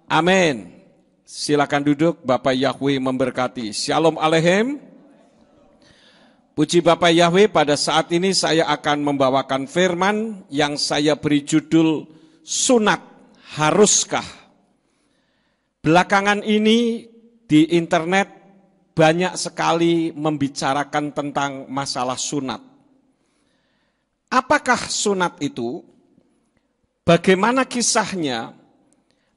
Amin. Silakan duduk, Bapak Yahweh memberkati. Shalom Aleichem. Puji Bapak Yahweh, pada saat ini saya akan membawakan firman yang saya beri judul Sunat Haruskah. Belakangan ini di internet banyak sekali membicarakan tentang masalah sunat. Apakah sunat itu? Bagaimana kisahnya?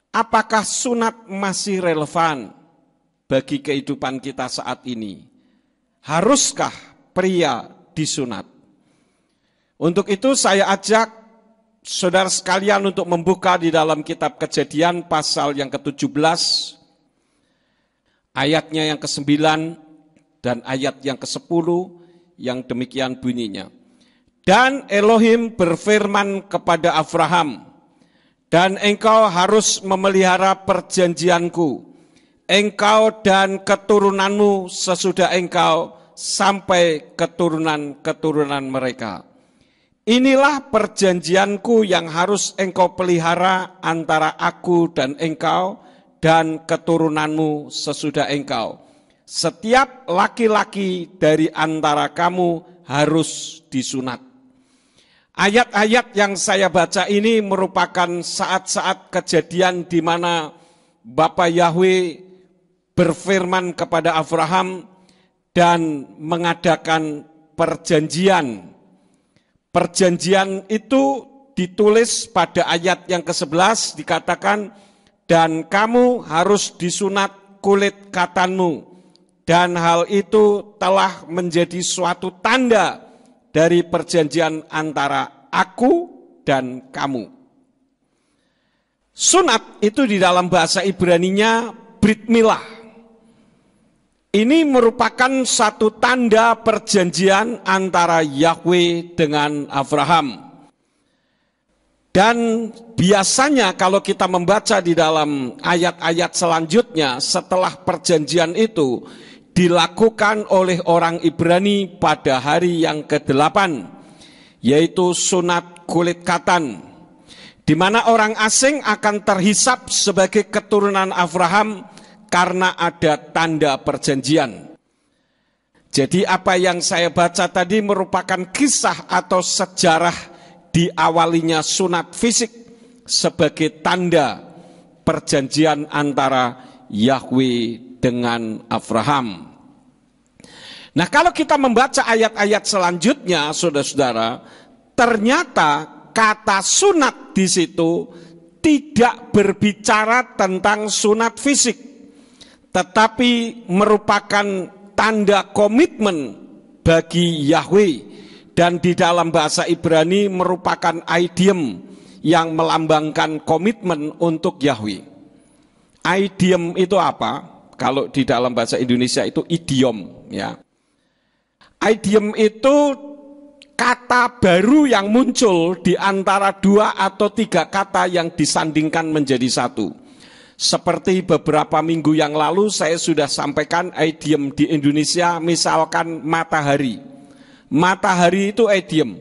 Apakah sunat masih relevan bagi kehidupan kita saat ini? Haruskah pria disunat? Untuk itu saya ajak saudara sekalian untuk membuka di dalam kitab Kejadian pasal yang ke-17, ayatnya yang ke-9 dan ayat yang ke-10 yang demikian bunyinya. Dan Elohim berfirman kepada Abraham, dan engkau harus memelihara perjanjianku, engkau dan keturunanmu sesudah engkau sampai keturunan-keturunan mereka. Inilah perjanjianku yang harus engkau pelihara antara aku dan engkau dan keturunanmu sesudah engkau. Setiap laki-laki dari antara kamu harus disunat. Ayat-ayat yang saya baca ini merupakan saat-saat kejadian di mana Bapa Yahweh berfirman kepada Abraham dan mengadakan perjanjian. Perjanjian itu ditulis pada ayat yang ke-11 dikatakan, dan kamu harus disunat kulit katanmu, dan hal itu telah menjadi suatu tanda dari perjanjian antara aku dan kamu. Sunat itu di dalam bahasa Ibraninya Brit Milah. Ini merupakan satu tanda perjanjian antara Yahweh dengan Abraham. Dan biasanya kalau kita membaca di dalam ayat-ayat selanjutnya setelah perjanjian itu dilakukan oleh orang Ibrani pada hari yang ke-8, yaitu sunat kulit katan, di mana orang asing akan terhisap sebagai keturunan Abraham karena ada tanda perjanjian. Jadi apa yang saya baca tadi merupakan kisah atau sejarah diawalinya sunat fisik sebagai tanda perjanjian antara Yahweh dengan Abraham. Nah, kalau kita membaca ayat-ayat selanjutnya, saudara-saudara, ternyata kata sunat di situ tidak berbicara tentang sunat fisik, tetapi merupakan tanda komitmen bagi Yahweh, dan di dalam bahasa Ibrani merupakan idiom yang melambangkan komitmen untuk Yahweh. Idiom itu apa? Kalau di dalam bahasa Indonesia itu idiom, ya. Idiom itu kata baru yang muncul di antara dua atau tiga kata yang disandingkan menjadi satu. Seperti beberapa minggu yang lalu saya sudah sampaikan idiom di Indonesia, misalkan matahari. Matahari itu idiom.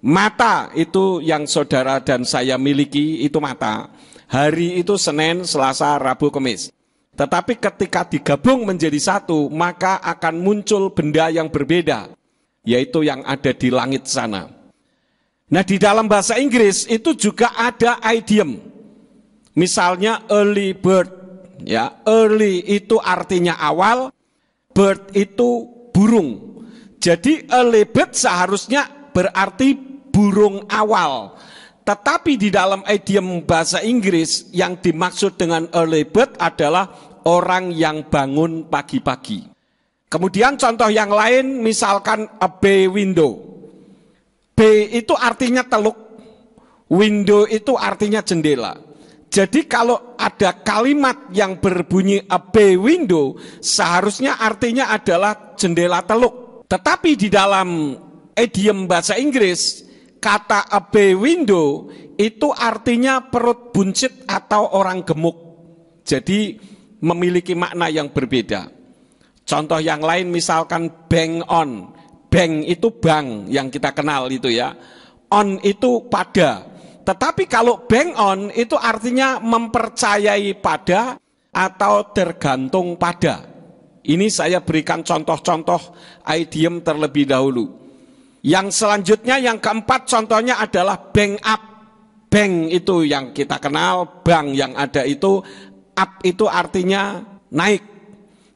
Mata itu yang saudara dan saya miliki, itu mata. Hari itu Senin, Selasa, Rabu, Kamis. Tetapi ketika digabung menjadi satu, maka akan muncul benda yang berbeda, yaitu yang ada di langit sana. Nah, di dalam bahasa Inggris itu juga ada idiom. Misalnya early bird, ya, early itu artinya awal, bird itu burung. Jadi early bird seharusnya berarti burung awal. Tetapi di dalam idiom bahasa Inggris yang dimaksud dengan early bird adalah orang yang bangun pagi-pagi. Kemudian contoh yang lain misalkan a bay window. Bay itu artinya teluk, window itu artinya jendela. Jadi kalau ada kalimat yang berbunyi a bay window, seharusnya artinya adalah jendela teluk. Tetapi di dalam idiom bahasa Inggris, kata a bay window itu artinya perut buncit atau orang gemuk. Jadi memiliki makna yang berbeda. Contoh yang lain misalkan bang on. Bang itu bank yang kita kenal itu ya. On itu pada. Tetapi kalau bank on itu artinya mempercayai pada atau tergantung pada. Ini saya berikan contoh-contoh idiom terlebih dahulu. Yang selanjutnya yang keempat contohnya adalah bank up. Bank itu yang kita kenal, bank yang ada itu, up itu artinya naik.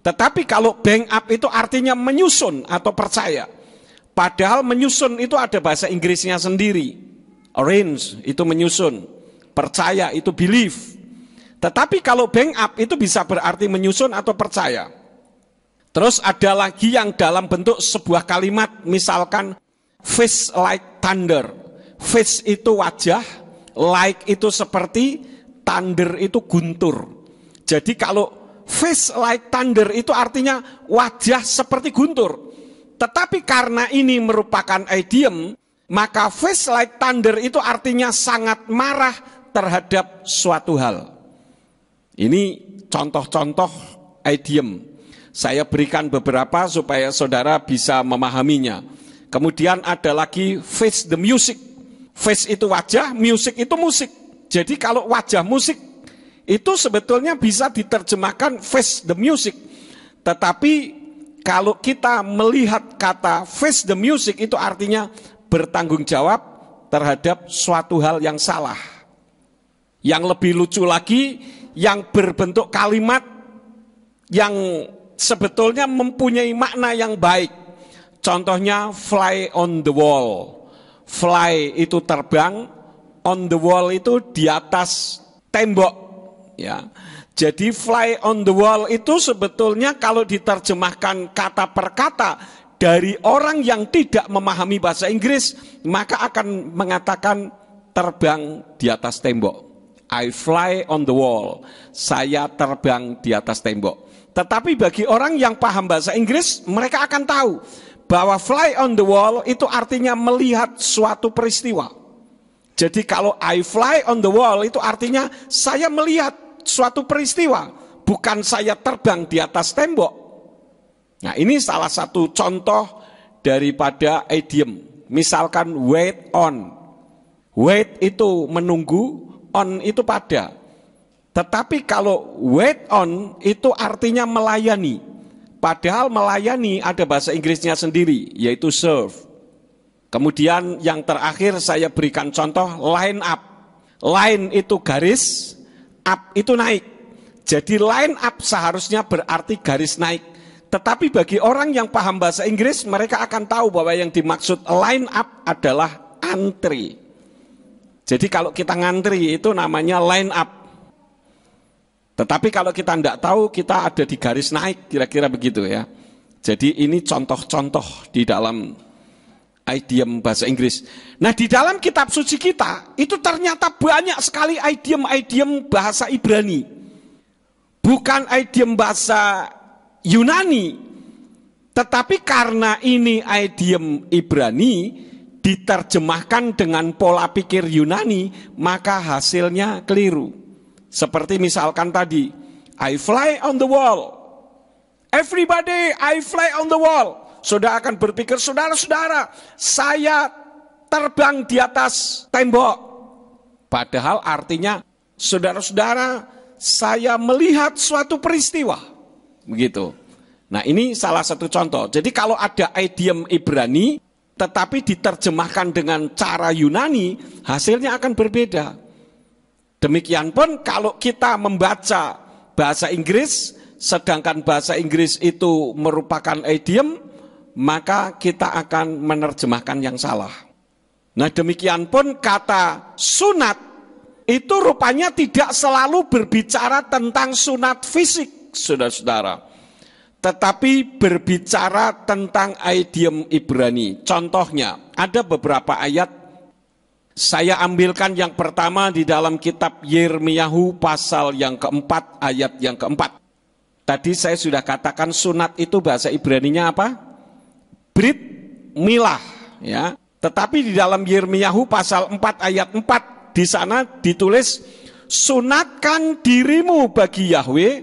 Tetapi kalau bank up itu artinya menyusun atau percaya. Padahal menyusun itu ada bahasa Inggrisnya sendiri. Arrange itu menyusun, percaya itu believe. Tetapi kalau bank up itu bisa berarti menyusun atau percaya. Terus ada lagi yang dalam bentuk sebuah kalimat, misalkan face like thunder. Face itu wajah, like itu seperti, thunder itu guntur. Jadi kalau face like thunder itu artinya wajah seperti guntur. Tetapi karena ini merupakan idiom, maka face like thunder itu artinya sangat marah terhadap suatu hal. Ini contoh-contoh idiom. Saya berikan beberapa supaya saudara bisa memahaminya. Kemudian ada lagi face the music. Face itu wajah, music itu musik. Jadi kalau wajah musik itu sebetulnya bisa diterjemahkan face the music. Tetapi kalau kita melihat kata face the music itu artinya bertanggung jawab terhadap suatu hal yang salah. Yang lebih lucu lagi, yang berbentuk kalimat yang sebetulnya mempunyai makna yang baik. Contohnya fly on the wall. Fly itu terbang, on the wall itu di atas tembok. Ya. Jadi fly on the wall itu sebetulnya kalau diterjemahkan kata per kata dari orang yang tidak memahami bahasa Inggris, maka akan mengatakan terbang di atas tembok. I fly on the wall. Saya terbang di atas tembok. Tetapi bagi orang yang paham bahasa Inggris, mereka akan tahu bahwa fly on the wall itu artinya melihat suatu peristiwa. Jadi kalau I fly on the wall itu artinya saya melihat suatu peristiwa, bukan saya terbang di atas tembok. Nah, ini salah satu contoh daripada idiom. Misalkan wait on. Wait itu menunggu, on itu pada. Tetapi kalau wait on itu artinya melayani. Padahal melayani ada bahasa Inggrisnya sendiri, yaitu serve. Kemudian yang terakhir saya berikan contoh line up. Line itu garis, up itu naik. Jadi line up seharusnya berarti garis naik. Tetapi bagi orang yang paham bahasa Inggris, mereka akan tahu bahwa yang dimaksud line up adalah antri. Jadi kalau kita ngantri itu namanya line up. Tetapi kalau kita tidak tahu, kita ada di garis naik, kira-kira begitu ya. Jadi ini contoh-contoh di dalam idiom bahasa Inggris. Nah, di dalam kitab suci kita, itu ternyata banyak sekali idiom-idiom bahasa Ibrani. Bukan idiom bahasa Yunani. Tetapi karena ini idiom Ibrani, diterjemahkan dengan pola pikir Yunani, maka hasilnya keliru. Seperti misalkan tadi, I fly on the wall. Everybody, I fly on the wall. Saudara akan berpikir, saudara-saudara, saya terbang di atas tembok. Padahal artinya, saudara-saudara, saya melihat suatu peristiwa. Begitu. Nah, ini salah satu contoh. Jadi kalau ada idiom Ibrani, tetapi diterjemahkan dengan cara Yunani, hasilnya akan berbeda. Demikian pun kalau kita membaca bahasa Inggris, sedangkan bahasa Inggris itu merupakan idiom, maka kita akan menerjemahkan yang salah. Nah, demikian pun kata sunat, itu rupanya tidak selalu berbicara tentang sunat fisik, saudara-saudara. Tetapi berbicara tentang idiom Ibrani. Contohnya, ada beberapa ayat. Saya ambilkan yang pertama di dalam kitab Yirmiyahu pasal yang keempat, ayat yang keempat. Tadi saya sudah katakan sunat itu bahasa Ibraninya apa? Brit milah. Ya. Tetapi di dalam Yirmiyahu pasal 4 ayat 4, di sana ditulis, sunatkan dirimu bagi Yahweh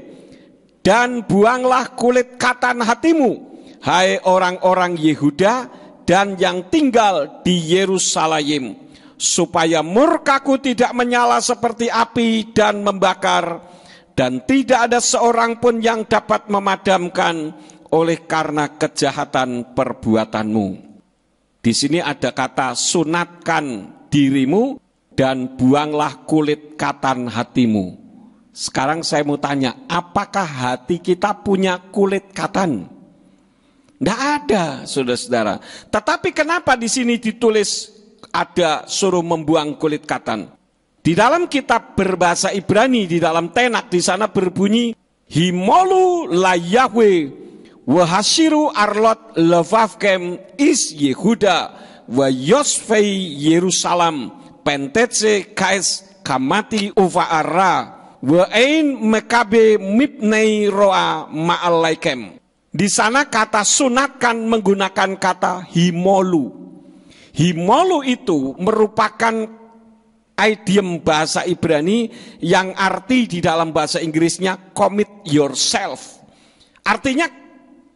dan buanglah kulit katan hatimu, hai orang-orang Yehuda dan yang tinggal di Yerusalem. supaya murkaku tidak menyala seperti api dan membakar, dan tidak ada seorang pun yang dapat memadamkan oleh karena kejahatan perbuatanmu. Di sini ada kata sunatkan dirimu dan buanglah kulit katan hatimu. Sekarang saya mau tanya, apakah hati kita punya kulit katan? Tidak ada, saudara-saudara. Tetapi kenapa di sini ditulis ada suruh membuang kulit katan? Di dalam kitab berbahasa Ibrani, di dalam Tenak, di sana berbunyi, Himolu la Yahweh wahasiru arlot levavkem is Yehuda wa Yosfei Yerusalem pentetse kais kamati uvaara wa ein mekabe mipnei roa ma'alaikem. Di sana kata sunatkan menggunakan kata himolu. Himolu itu merupakan idiom bahasa Ibrani yang arti di dalam bahasa Inggrisnya commit yourself. Artinya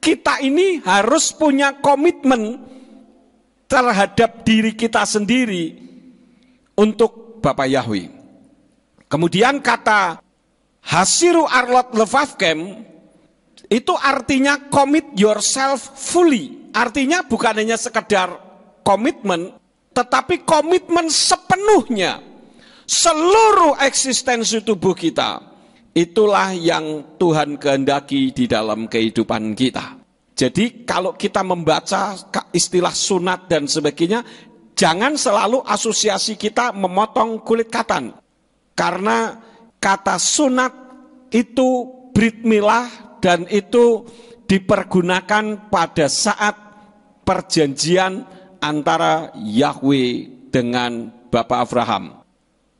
kita ini harus punya komitmen terhadap diri kita sendiri untuk Bapak Yahweh. Kemudian kata hasiru arlot levavkem itu artinya commit yourself fully. Artinya bukan hanya sekedar komitmen, tetapi komitmen sepenuhnya. Seluruh eksistensi tubuh kita. Itulah yang Tuhan kehendaki di dalam kehidupan kita. Jadi kalau kita membaca istilah sunat dan sebagainya, jangan selalu asosiasi kita memotong kulit katan. Karena kata sunat itu brit milah dan itu dipergunakan pada saat perjanjian antara Yahweh dengan Bapak Abraham.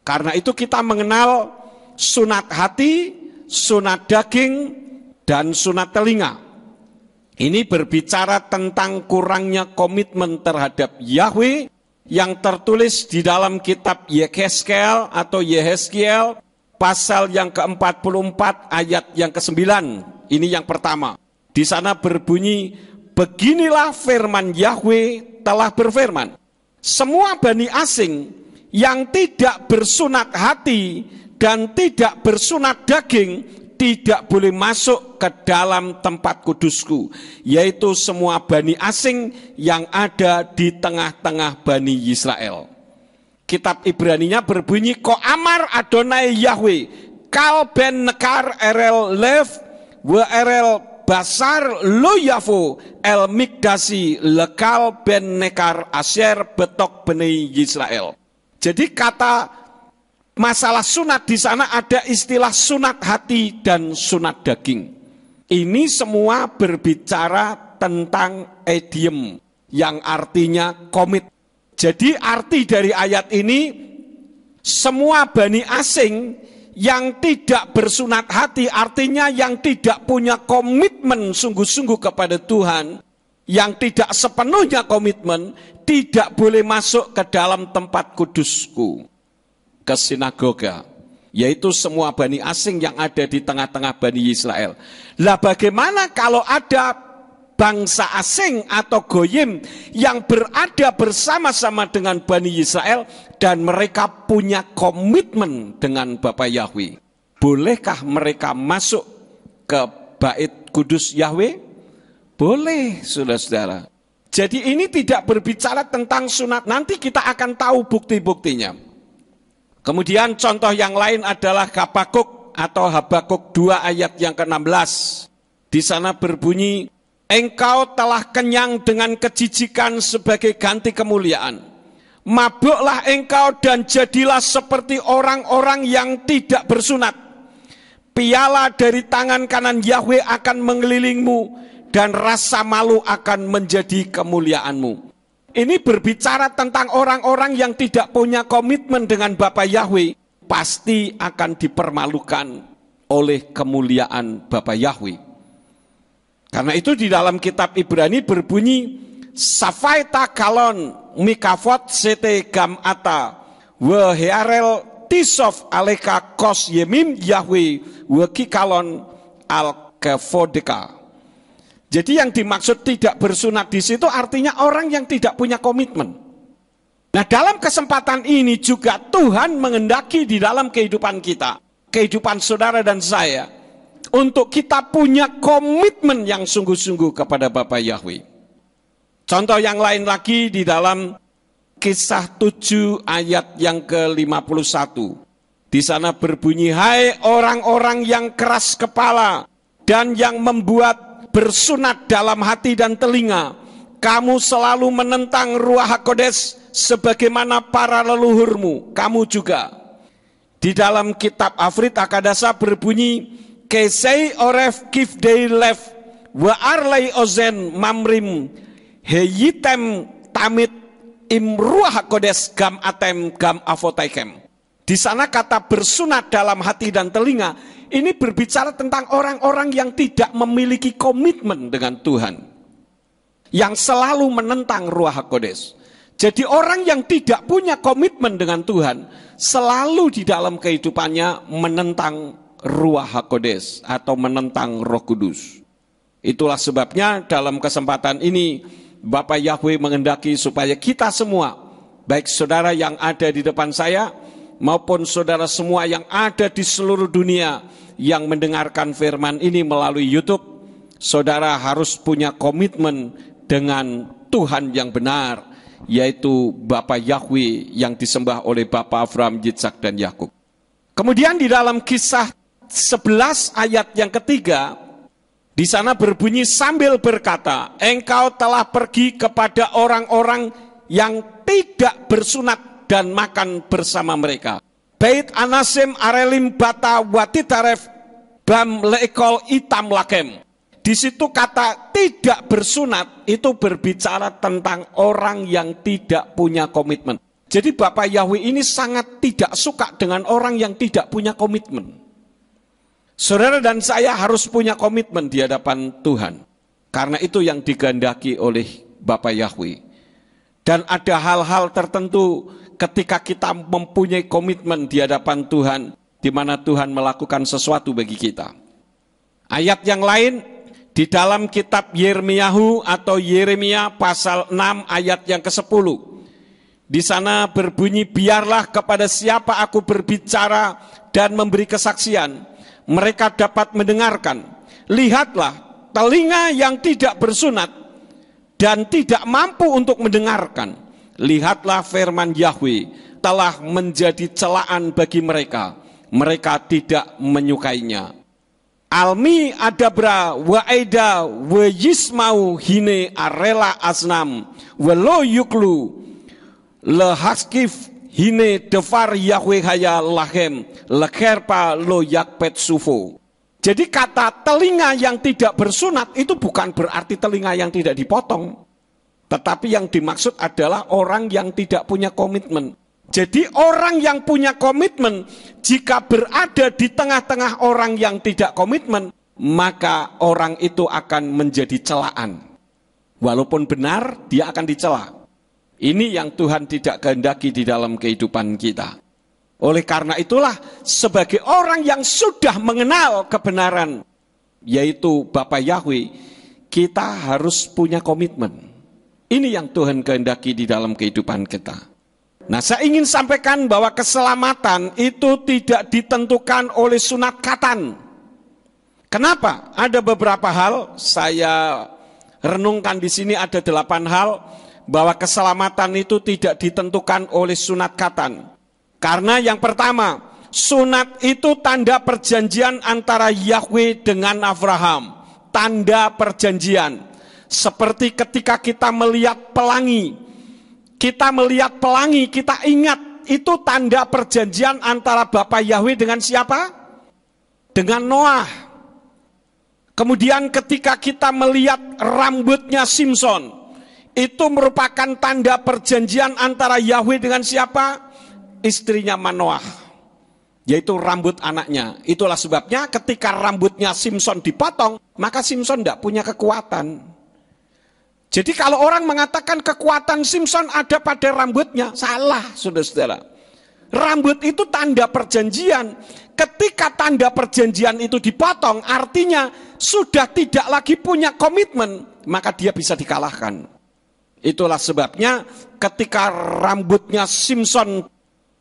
Karena itu kita mengenal sunat hati, sunat daging, dan sunat telinga. Ini berbicara tentang kurangnya komitmen terhadap Yahweh yang tertulis di dalam kitab Yehezkiel atau Yehezkiel pasal yang ke-44 ayat yang ke-9. Ini yang pertama. Di sana berbunyi, beginilah firman Yahweh telah berfirman. Semua bani asing yang tidak bersunat hati dan tidak bersunat daging tidak boleh masuk ke dalam tempat kudusku, yaitu semua bani asing yang ada di tengah-tengah bani Israel. Kitab Ibraninya berbunyi, Ko amar Adonai Yahweh kal ben nekar erel lev wa erel basar lo yavo el mikdasi lekal ben nekar asyer betok bani Israel. Jadi kata masalah sunat di sana ada istilah sunat hati dan sunat daging. Ini semua berbicara tentang idiom yang artinya komit. Jadi arti dari ayat ini, semua bani asing yang tidak bersunat hati, artinya yang tidak punya komitmen sungguh-sungguh kepada Tuhan, yang tidak sepenuhnya komitmen, tidak boleh masuk ke dalam tempat kudusku, ke sinagoga, yaitu semua bani asing yang ada di tengah-tengah bani Israel. Lah bagaimana kalau ada bangsa asing atau goyim yang berada bersama-sama dengan Bani Israel dan mereka punya komitmen dengan Bapa Yahweh? Bolehkah mereka masuk ke bait kudus Yahweh? Boleh, saudara-saudara. Jadi ini tidak berbicara tentang sunat. Nanti kita akan tahu bukti-buktinya. Kemudian contoh yang lain adalah Habakuk atau Habakuk 2 ayat yang ke-16. Di sana berbunyi, engkau telah kenyang dengan kejijikan sebagai ganti kemuliaan. Mabuklah engkau dan jadilah seperti orang-orang yang tidak bersunat. Piala dari tangan kanan Yahweh akan mengelilingmu dan rasa malu akan menjadi kemuliaanmu. Ini berbicara tentang orang-orang yang tidak punya komitmen dengan Bapa Yahweh. Pasti akan dipermalukan oleh kemuliaan Bapa Yahweh. Karena itu di dalam kitab Ibrani berbunyi, Safaita kalon mikafot sete gam ata wa hearel tisof aleka kos yemim Yahweh wa kikalon al kefodeka. Jadi yang dimaksud tidak bersunat di situ artinya orang yang tidak punya komitmen. Nah, dalam kesempatan ini juga Tuhan menghendaki di dalam kehidupan kita, kehidupan saudara dan saya, untuk kita punya komitmen yang sungguh-sungguh kepada Bapa Yahweh. Contoh yang lain lagi di dalam Kisah 7 ayat yang ke-51. Di sana berbunyi, hai orang-orang yang keras kepala dan yang membuat bersunat dalam hati dan telinga, kamu selalu menentang Ruach HaKodes sebagaimana para leluhurmu, kamu juga. Di dalam kitab Afrit Akadasa berbunyi, Kesei oref kifdei lev wa arlei ozen mamrim heyitem tamit im Ruach HaKodes gam atem gam avotaikem. Di sana kata bersunat dalam hati dan telinga, ini berbicara tentang orang-orang yang tidak memiliki komitmen dengan Tuhan, yang selalu menentang Ruach HaKodes. Jadi orang yang tidak punya komitmen dengan Tuhan, selalu di dalam kehidupannya menentang Ruach HaKodes atau menentang Roh Kudus. Itulah sebabnya dalam kesempatan ini Bapa Yahweh menghendaki supaya kita semua, baik saudara yang ada di depan saya, maupun saudara semua yang ada di seluruh dunia yang mendengarkan firman ini melalui YouTube, saudara harus punya komitmen dengan Tuhan yang benar, yaitu Bapa Yahweh yang disembah oleh Bapa Abraham, Yitzhak, dan Yakub. Kemudian di dalam Kisah 11 ayat yang ketiga, di sana berbunyi sambil berkata, engkau telah pergi kepada orang-orang yang tidak bersunat dan makan bersama mereka. Bait Anasim Arelim Bata Watitaref Bam Leekol Itam Lakem. Di situ kata tidak bersunat itu berbicara tentang orang yang tidak punya komitmen. Jadi Bapak Yahweh ini sangat tidak suka dengan orang yang tidak punya komitmen. Saudara dan saya harus punya komitmen di hadapan Tuhan. Karena itu yang digandaki oleh Bapak Yahweh. Dan ada hal-hal tertentu ketika kita mempunyai komitmen di hadapan Tuhan, di mana Tuhan melakukan sesuatu bagi kita. Ayat yang lain di dalam kitab Yeremiyahu atau Yeremia pasal 6 ayat yang ke-10. Di sana berbunyi, biarlah kepada siapa aku berbicara dan memberi kesaksian, mereka dapat mendengarkan. Lihatlah, telinga yang tidak bersunat dan tidak mampu untuk mendengarkan. Lihatlah firman Yahweh telah menjadi celaan bagi mereka. Mereka tidak menyukainya. Almi adabra wa aida wa yismau hine arela asnam wa lo yuklu lehaskif hine devar Yahweh haya lahem lekerpa lo yakpet sufo. Jadi kata telinga yang tidak bersunat itu bukan berarti telinga yang tidak dipotong. Tetapi yang dimaksud adalah orang yang tidak punya komitmen. Jadi orang yang punya komitmen, jika berada di tengah-tengah orang yang tidak komitmen, maka orang itu akan menjadi celaan. Walaupun benar, dia akan dicela. Ini yang Tuhan tidak kehendaki di dalam kehidupan kita. Oleh karena itulah, sebagai orang yang sudah mengenal kebenaran, yaitu Bapa Yahweh, kita harus punya komitmen. Ini yang Tuhan kehendaki di dalam kehidupan kita. Nah, saya ingin sampaikan bahwa keselamatan itu tidak ditentukan oleh sunat khatan. Kenapa? Ada beberapa hal, saya renungkan di sini ada 8 hal, bahwa keselamatan itu tidak ditentukan oleh sunat khatan. Karena yang pertama, sunat itu tanda perjanjian antara Yahweh dengan Abraham. Tanda perjanjian. Seperti ketika kita melihat pelangi, kita ingat itu tanda perjanjian antara Bapa Yahweh dengan siapa? Dengan Noah. Kemudian ketika kita melihat rambutnya Simson, itu merupakan tanda perjanjian antara Yahweh dengan siapa? Istrinya Manoah, yaitu rambut anaknya. Itulah sebabnya ketika rambutnya Simson dipotong, maka Simson tidak punya kekuatan. Jadi kalau orang mengatakan kekuatan Simson ada pada rambutnya, salah saudara-saudara. Rambut itu tanda perjanjian. Ketika tanda perjanjian itu dipotong, artinya sudah tidak lagi punya komitmen, maka dia bisa dikalahkan. Itulah sebabnya ketika rambutnya Simpson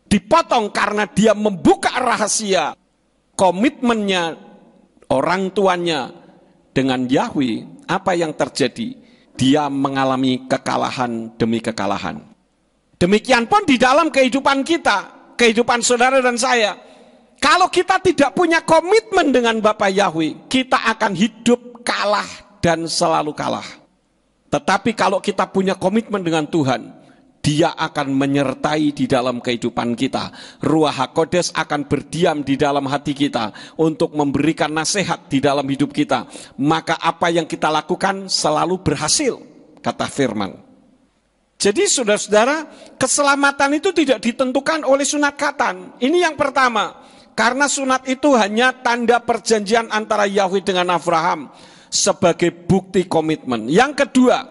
dipotong karena dia membuka rahasia komitmennya orang tuanya dengan Yahweh, apa yang terjadi? Dia mengalami kekalahan demi kekalahan. Demikian pun di dalam kehidupan kita, kehidupan saudara dan saya. Kalau kita tidak punya komitmen dengan Bapa Yahweh, kita akan hidup kalah dan selalu kalah. Tetapi kalau kita punya komitmen dengan Tuhan, Dia akan menyertai di dalam kehidupan kita. Ruach HaKodes akan berdiam di dalam hati kita untuk memberikan nasihat di dalam hidup kita. Maka apa yang kita lakukan selalu berhasil, kata firman. Jadi saudara-saudara, keselamatan itu tidak ditentukan oleh sunat khatan. Ini yang pertama. Karena sunat itu hanya tanda perjanjian antara Yahweh dengan Abraham sebagai bukti komitmen. Yang kedua,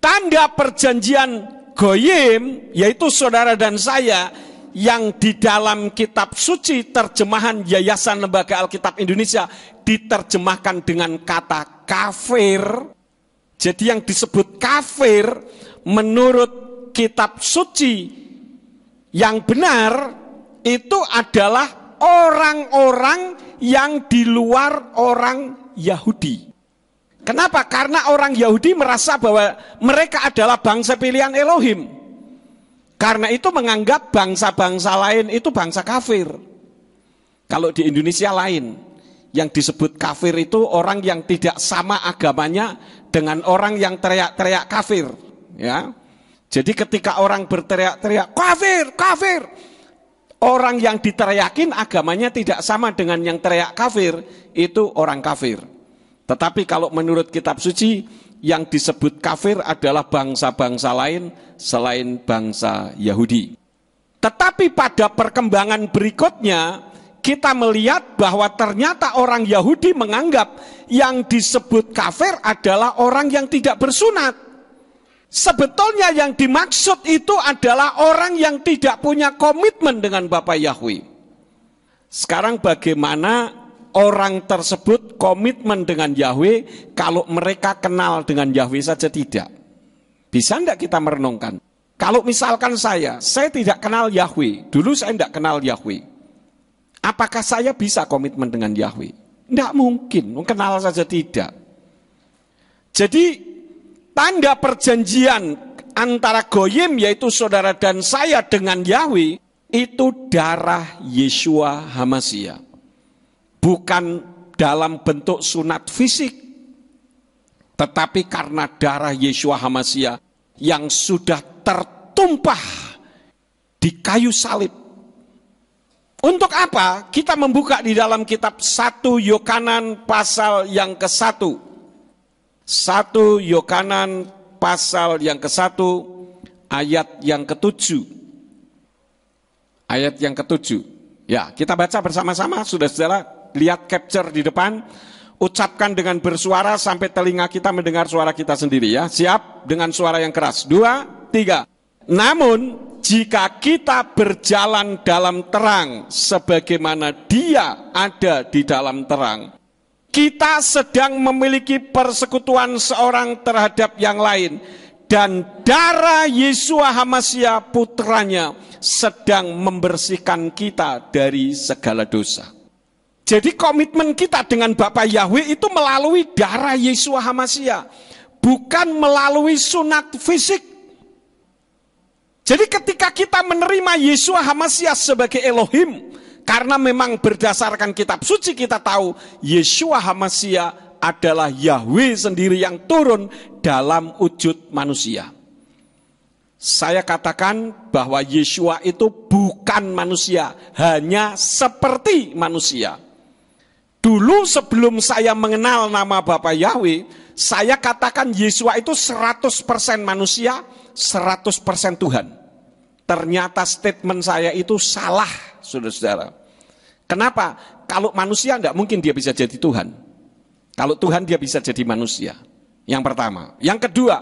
tanda perjanjian goyim, yaitu saudara dan saya, yang di dalam kitab suci terjemahan Yayasan Lembaga Alkitab Indonesia diterjemahkan dengan kata kafir. Jadi yang disebut kafir menurut kitab suci yang benar itu adalah orang-orang yang di luar orang Yahudi. Kenapa? Karena orang Yahudi merasa bahwa mereka adalah bangsa pilihan Elohim. Karena itu menganggap bangsa-bangsa lain itu bangsa kafir. Kalau di Indonesia lain, yang disebut kafir itu orang yang tidak sama agamanya dengan orang yang teriak-teriak kafir. Ya. Jadi ketika orang berteriak-teriak kafir, kafir, orang yang diteriakin agamanya tidak sama dengan yang teriak kafir, itu orang kafir. Tetapi kalau menurut kitab suci, yang disebut kafir adalah bangsa-bangsa lain selain bangsa Yahudi. Tetapi pada perkembangan berikutnya, kita melihat bahwa ternyata orang Yahudi menganggap yang disebut kafir adalah orang yang tidak bersunat. Sebetulnya yang dimaksud itu adalah orang yang tidak punya komitmen dengan Bapa Yahweh. Sekarang bagaimana orang tersebut komitmen dengan Yahweh kalau mereka kenal dengan Yahweh saja tidak? Bisa enggak kita merenungkan? Kalau misalkan saya tidak kenal Yahweh, dulu saya tidak kenal Yahweh. Apakah saya bisa komitmen dengan Yahweh? Tidak mungkin, kenal saja tidak. Jadi tanda perjanjian antara goyim yaitu saudara dan saya dengan Yahweh itu darah Yeshua HaMashiach. Bukan dalam bentuk sunat fisik, tetapi karena darah Yeshua HaMashiach yang sudah tertumpah di kayu salib. Untuk apa? Kita membuka di dalam kitab 1 Yohanan pasal yang ke-1. 1 Yohanan pasal yang ke-1 ayat yang ke-7. Ayat yang ke-7. Ya, kita baca bersama-sama, saudara-saudara. Lihat capture di depan, ucapkan dengan bersuara sampai telinga kita mendengar suara kita sendiri ya. Siap? Dengan suara yang keras. 2, 3. Namun jika kita berjalan dalam terang sebagaimana Dia ada di dalam terang, kita sedang memiliki persekutuan seorang terhadap yang lain, dan darah Yeshua HaMashiach putranya sedang membersihkan kita dari segala dosa. Jadi komitmen kita dengan Bapa Yahweh itu melalui darah Yeshua HaMashiach, bukan melalui sunat fisik. Jadi ketika kita menerima Yeshua HaMashiach sebagai Elohim, karena memang berdasarkan kitab suci kita tahu Yeshua HaMashiach adalah Yahweh sendiri yang turun dalam wujud manusia. Saya katakan bahwa Yeshua itu bukan manusia, hanya seperti manusia. Dulu sebelum saya mengenal nama Bapa Yahweh, saya katakan Yeshua itu 100% manusia, 100% Tuhan. Ternyata statement saya itu salah, saudara-saudara. Kenapa? Kalau manusia tidak mungkin dia bisa jadi Tuhan. Kalau Tuhan dia bisa jadi manusia. Yang pertama. Yang kedua,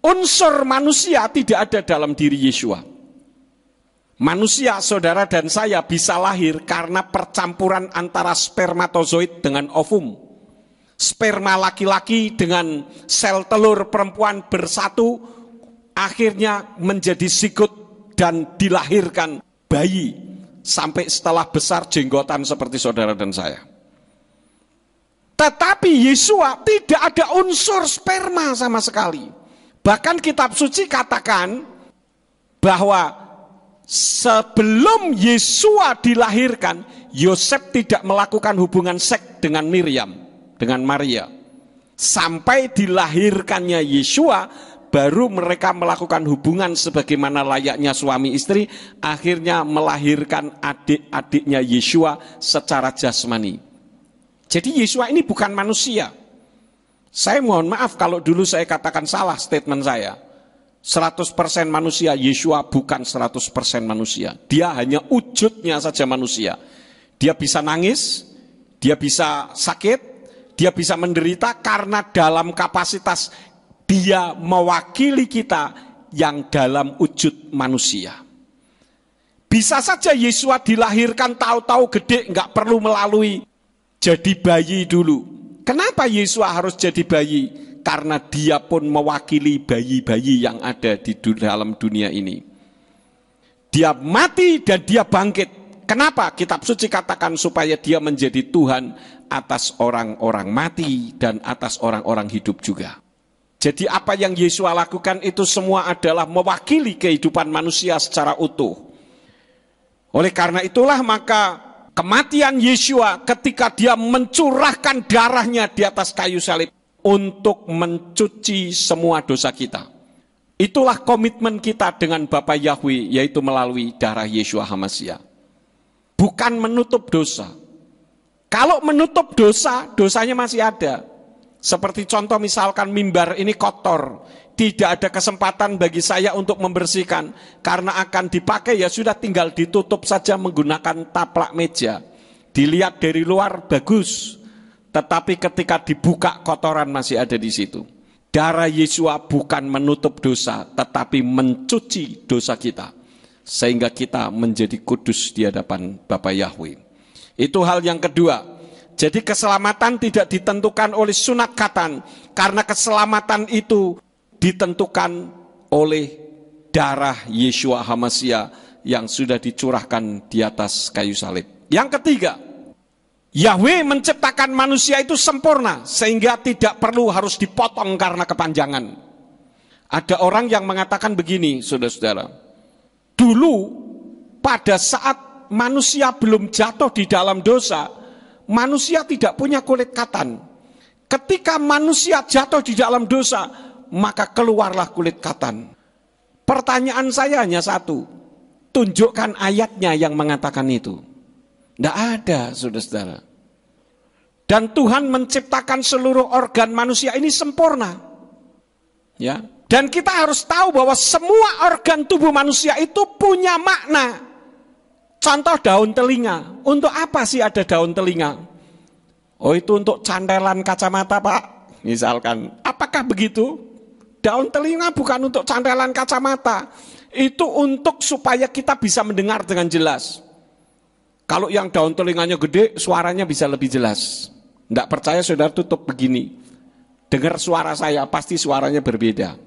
unsur manusia tidak ada dalam diri Yeshua. Manusia, saudara dan saya bisa lahir karena percampuran antara spermatozoid dengan ovum. sperma laki-laki dengan sel telur perempuan bersatu, akhirnya menjadi sigut dan dilahirkan bayi, sampai setelah besar jenggotan seperti saudara dan saya. Tetapi Yesua tidak ada unsur sperma sama sekali. Bahkan kitab suci katakan bahwa sebelum Yesua dilahirkan, Yosef tidak melakukan hubungan seks dengan Miriam, dengan Maria. Sampai dilahirkannya Yesua, baru mereka melakukan hubungan sebagaimana layaknya suami istri, akhirnya melahirkan adik-adiknya Yesua secara jasmani. Jadi Yesua ini bukan manusia. Saya mohon maaf kalau dulu saya katakan salah statement saya. 100% manusia, Yesua bukan 100% manusia. Dia hanya wujudnya saja manusia. Dia bisa nangis, dia bisa sakit, dia bisa menderita karena dalam kapasitas dia mewakili kita yang dalam wujud manusia. Bisa saja Yesua dilahirkan tahu-tahu gede, nggak perlu melalui jadi bayi dulu. Kenapa Yesua harus jadi bayi? Karena dia pun mewakili bayi-bayi yang ada di dalam dunia ini. Dia mati dan dia bangkit. Kenapa? Kitab suci katakan supaya dia menjadi Tuhan atas orang-orang mati dan atas orang-orang hidup juga. Jadi apa yang Yesua lakukan itu semua adalah mewakili kehidupan manusia secara utuh. Oleh karena itulah maka kematian Yesua ketika dia mencurahkan darahnya di atas kayu salib untuk mencuci semua dosa kita. Itulah komitmen kita dengan Bapa Yahweh, yaitu melalui darah Yesua HaMasyiah. Bukan menutup dosa. Kalau menutup dosa, dosanya masih ada. Seperti contoh misalkan mimbar ini kotor, tidak ada kesempatan bagi saya untuk membersihkan, karena akan dipakai ya sudah tinggal ditutup saja menggunakan taplak meja. Dilihat dari luar bagus, tetapi ketika dibuka kotoran masih ada di situ. Darah Yesua bukan menutup dosa, tetapi mencuci dosa kita, sehingga kita menjadi kudus di hadapan Bapa Yahweh. Itu hal yang kedua. Jadi keselamatan tidak ditentukan oleh sunat khatan, karena keselamatan itu ditentukan oleh darah Yesua HaMasyiah yang sudah dicurahkan di atas kayu salib. Yang ketiga, Yahweh menciptakan manusia itu sempurna sehingga tidak perlu harus dipotong karena kepanjangan. Ada orang yang mengatakan begini, saudara-saudara. Dulu pada saat manusia belum jatuh di dalam dosa, manusia tidak punya kulit katan. Ketika manusia jatuh di dalam dosa, maka keluarlah kulit katan. Pertanyaan saya hanya satu, tunjukkan ayatnya yang mengatakan itu. Tidak ada, saudara-saudara. Dan Tuhan menciptakan seluruh organ manusia ini sempurna. Ya. Dan kita harus tahu bahwa semua organ tubuh manusia itu punya makna. Contoh daun telinga. Untuk apa sih ada daun telinga? Oh, itu untuk cantelan kacamata, Pak. Misalkan. Apakah begitu? Daun telinga bukan untuk cantelan kacamata. Itu untuk supaya kita bisa mendengar dengan jelas. Kalau yang daun telinganya gede, suaranya bisa lebih jelas. Tidak percaya, saudara tutup begini. Dengar suara saya, pasti suaranya berbeda.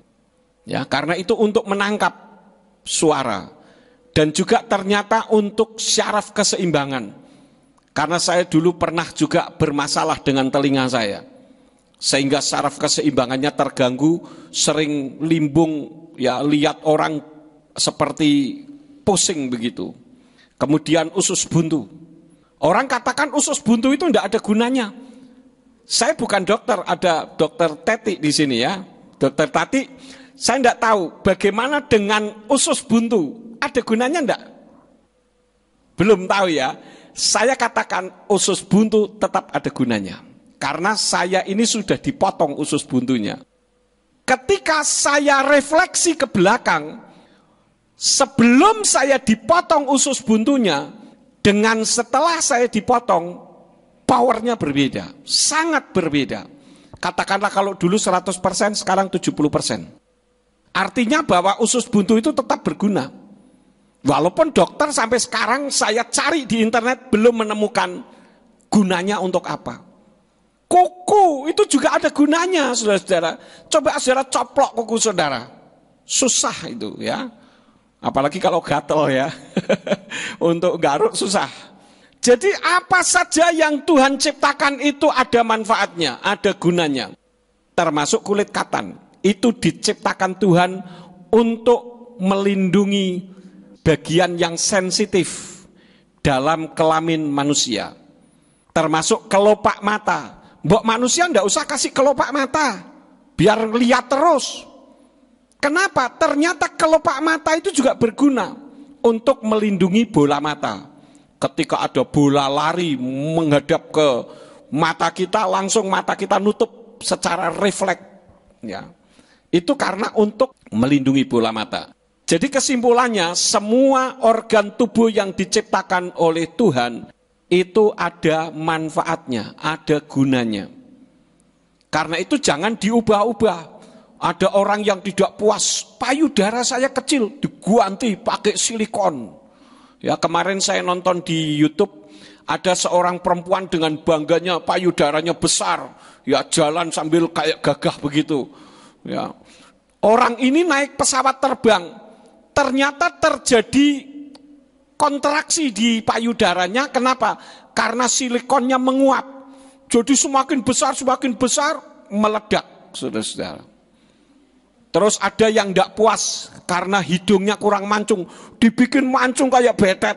Ya, karena itu untuk menangkap suara. Dan juga ternyata untuk syaraf keseimbangan. Karena saya dulu pernah juga bermasalah dengan telinga saya. Sehingga syaraf keseimbangannya terganggu, sering limbung, ya lihat orang seperti pusing begitu. Kemudian usus buntu. Orang katakan usus buntu itu tidak ada gunanya. Saya bukan dokter, ada dokter Teti di sini ya. Dokter Tati, saya tidak tahu bagaimana dengan usus buntu. Ada gunanya enggak? Belum tahu ya. Saya katakan usus buntu tetap ada gunanya. Karena saya ini sudah dipotong usus buntunya. Ketika saya refleksi ke belakang, sebelum saya dipotong usus buntunya, dengan setelah saya dipotong, powernya berbeda. Sangat berbeda. Katakanlah kalau dulu 100%, sekarang 70%. Artinya bahwa usus buntu itu tetap berguna. Walaupun dokter sampai sekarang saya cari di internet belum menemukan gunanya untuk apa. Kuku itu juga ada gunanya, saudara-saudara. Coba saudara coplok kuku saudara. Susah itu ya. Apalagi kalau gatel ya. Untuk garuk susah. Jadi apa saja yang Tuhan ciptakan itu ada manfaatnya, ada gunanya. Termasuk kulit katan. Itu diciptakan Tuhan untuk melindungi bagian yang sensitif dalam kelamin manusia. Termasuk kelopak mata. Mbok manusia ndak usah kasih kelopak mata, biar lihat terus. Kenapa? Ternyata kelopak mata itu juga berguna untuk melindungi bola mata. Ketika ada bola lari menghadap ke mata kita, langsung mata kita nutup secara refleks. Ya. Itu karena untuk melindungi bola mata. Jadi kesimpulannya, semua organ tubuh yang diciptakan oleh Tuhan itu ada manfaatnya, ada gunanya. Karena itu jangan diubah-ubah. Ada orang yang tidak puas, payudara saya kecil, diganti pakai silikon. Ya, kemarin saya nonton di YouTube, ada seorang perempuan dengan bangganya payudaranya besar, ya jalan sambil kayak gagah begitu. Ya. Orang ini naik pesawat terbang, ternyata terjadi kontraksi di payudaranya. Kenapa? Karena silikonnya menguap. Jadi semakin besar meledak, saudara-saudara. Terus ada yang tidak puas karena hidungnya kurang mancung, dibikin mancung kayak betet.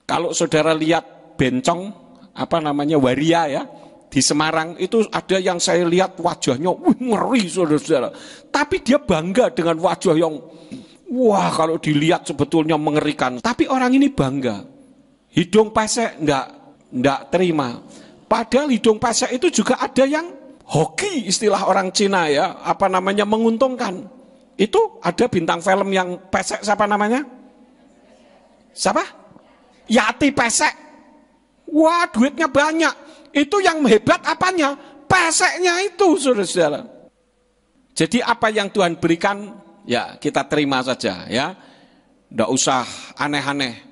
Kalau saudara lihat bencong, waria ya, di Semarang itu ada yang saya lihat wajahnya ngeri, saudara-saudara. Tapi dia bangga dengan wajah yang wah, kalau dilihat sebetulnya mengerikan. Tapi orang ini bangga. Hidung pesek enggak terima. Padahal hidung pesek itu juga ada yang hoki, istilah orang Cina ya, menguntungkan. Itu ada bintang film yang pesek, siapa namanya? Siapa? Yati pesek. Wah, duitnya banyak. Itu yang hebat apanya? Peseknya itu, saudara-saudara. Jadi apa yang Tuhan berikan, ya kita terima saja ya. Nggak usah aneh-aneh.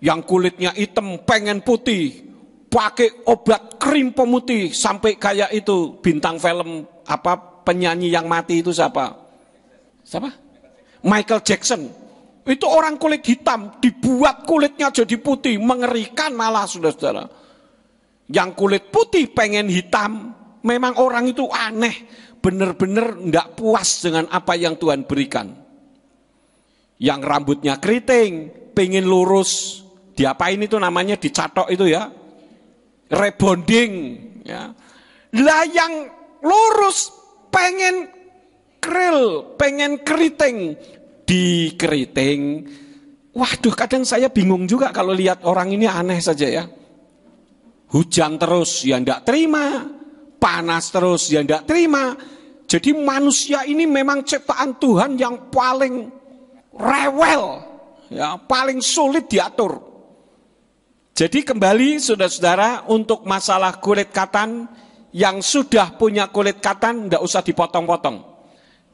Yang kulitnya hitam pengen putih, pakai obat krim pemutih sampai kayak itu bintang film penyanyi yang mati itu siapa? Michael Jackson. Itu orang kulit hitam dibuat kulitnya jadi putih, mengerikan malah, saudara-saudara. Yang kulit putih pengen hitam, memang orang itu aneh, benar-benar enggak puas dengan apa yang Tuhan berikan. Yang rambutnya keriting, pengen lurus, diapain itu namanya, dicatok itu ya, rebonding ya. Lah yang lurus pengen kril, pengen keriting, dikeriting. Waduh, kadang saya bingung juga kalau lihat orang ini, aneh saja ya. Hujan terus ya ndak terima, panas terus ya ndak terima. Jadi manusia ini memang ciptaan Tuhan yang paling rewel ya, paling sulit diatur. Jadi kembali saudara-saudara, untuk masalah kulit katan, yang sudah punya kulit katan tidak usah dipotong-potong.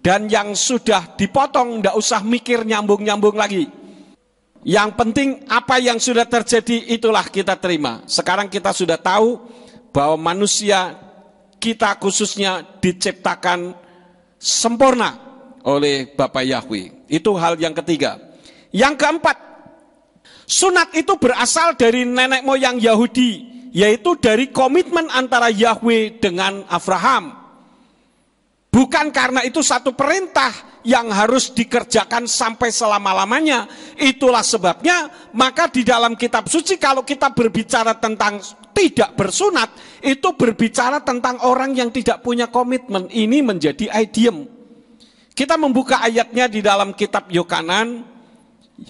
Dan yang sudah dipotong tidak usah mikir nyambung-nyambung lagi. Yang penting apa yang sudah terjadi itulah kita terima. Sekarang kita sudah tahu bahwa manusia kita khususnya diciptakan sempurna oleh Bapa Yahweh. Itu hal yang ketiga. Yang keempat, sunat itu berasal dari nenek moyang Yahudi, yaitu dari komitmen antara Yahweh dengan Abraham. Bukan karena itu satu perintah yang harus dikerjakan sampai selama-lamanya. Itulah sebabnya, maka di dalam kitab suci kalau kita berbicara tentang tidak bersunat, itu berbicara tentang orang yang tidak punya komitmen. Ini menjadi idiom. Kita membuka ayatnya di dalam kitab Yohanan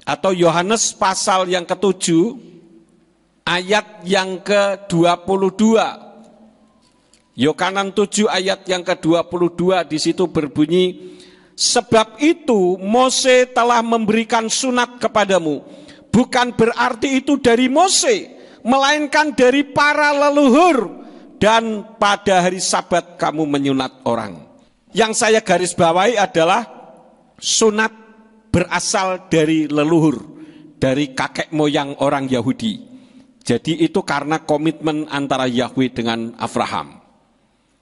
atau Yohanes pasal yang ke-7, ayat yang ke-22. Yohanan 7 ayat yang ke-22, di situ berbunyi, sebab itu Mose telah memberikan sunat kepadamu. Bukan berarti itu dari Mose, melainkan dari para leluhur, dan pada hari Sabat kamu menyunat orang. Yang saya garis bawahi adalah sunat berasal dari leluhur, dari kakek moyang orang Yahudi. Jadi itu karena komitmen antara Yahweh dengan Abraham.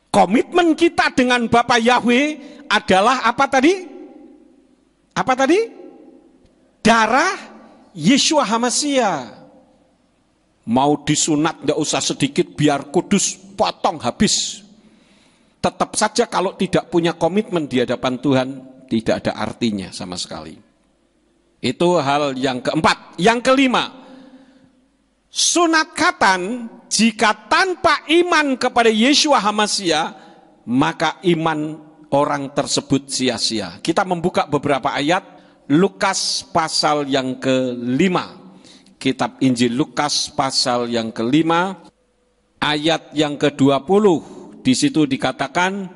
Komitmen kita dengan Bapa Yahweh adalah apa tadi? Apa tadi? Darah Yeshua HaMashiach. Mau disunat nggak usah sedikit, biar kudus, potong habis. Tetap saja kalau tidak punya komitmen di hadapan Tuhan, tidak ada artinya sama sekali. Itu hal yang keempat. Yang kelima, sunat khatan jika tanpa iman kepada Yeshua HaMashiach, maka iman orang tersebut sia-sia. Kita membuka beberapa ayat, Lukas pasal yang kelima. Kitab Injil Lukas pasal yang kelima, ayat yang ke-20. Di situ dikatakan,